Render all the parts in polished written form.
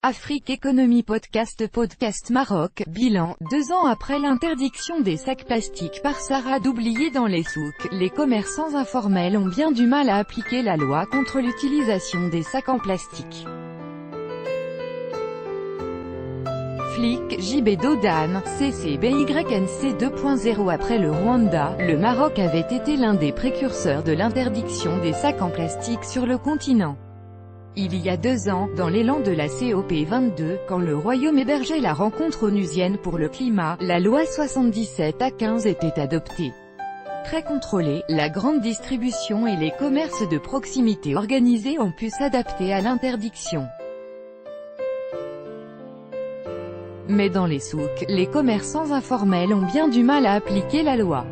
Afrique Économie Podcast Maroc, bilan, 2 ans après l'interdiction des sacs plastiques par Sarah d'oublier dans les souks, les commerçants informels ont bien du mal à appliquer la loi contre l'utilisation des sacs en plastique. Flic, JB Dodan, CCBYNC 2.0. Après le Rwanda, le Maroc avait été l'un des précurseurs de l'interdiction des sacs en plastique sur le continent. Il y a 2 ans, dans l'élan de la COP22, quand le Royaume hébergeait la rencontre onusienne pour le climat, la loi 77/15 était adoptée. Très contrôlée, la grande distribution et les commerces de proximité organisés ont pu s'adapter à l'interdiction. Mais dans les souks, les commerçants informels ont bien du mal à appliquer la loi.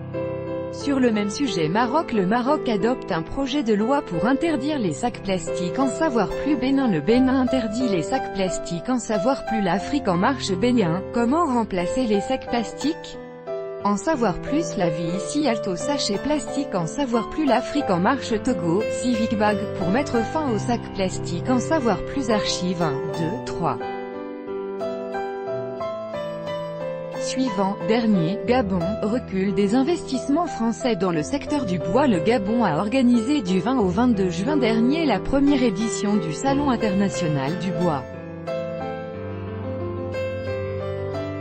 Sur le même sujet le Maroc adopte un projet de loi pour interdire les sacs plastiques. En savoir plus Bénin. Le Bénin interdit les sacs plastiques. En savoir plus l'Afrique en marche. Bénin, comment remplacer les sacs plastiques? En savoir plus la vie ici. Alto sachet plastique. En savoir plus l'Afrique en marche. Togo, Civic Bag, pour mettre fin aux sacs plastiques. En savoir plus Archive 1, 2, 3. Suivant, dernier, Gabon, recul des investissements français dans le secteur du bois. Le Gabon a organisé du 20 au 22 juin dernier la première édition du Salon international du bois.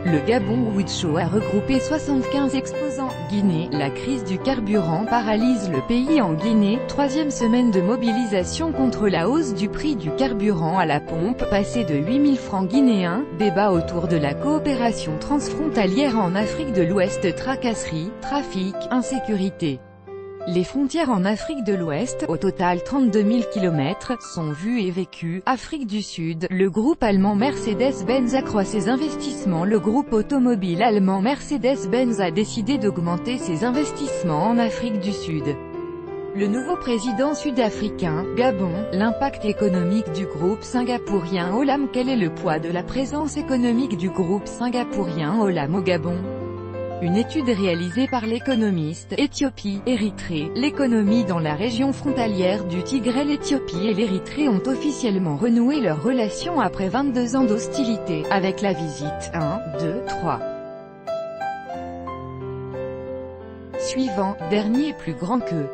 Le Gabon Wood Show a regroupé 75 exposants. Guinée, la crise du carburant paralyse le pays. En Guinée, 3e semaine de mobilisation contre la hausse du prix du carburant à la pompe, passé de 8000 francs guinéens. Débat autour de la coopération transfrontalière en Afrique de l'Ouest. Tracasseries, trafic, insécurité. Les frontières en Afrique de l'Ouest, au total 32 000 km, sont vues et vécues. Afrique du Sud, le groupe allemand Mercedes-Benz accroît ses investissements. Le groupe automobile allemand Mercedes-Benz a décidé d'augmenter ses investissements en Afrique du Sud. Le nouveau président sud-africain, Gabon, l'impact économique du groupe singapourien Olam. Quel est le poids de la présence économique du groupe singapourien Olam au Gabon? Une étude réalisée par l'économiste Éthiopie, Érythrée, l'économie dans la région frontalière du Tigré. L'Éthiopie et l'Érythrée ont officiellement renoué leurs relations après 22 ans d'hostilité, avec la visite 1, 2, 3. Suivant, dernier plus grand que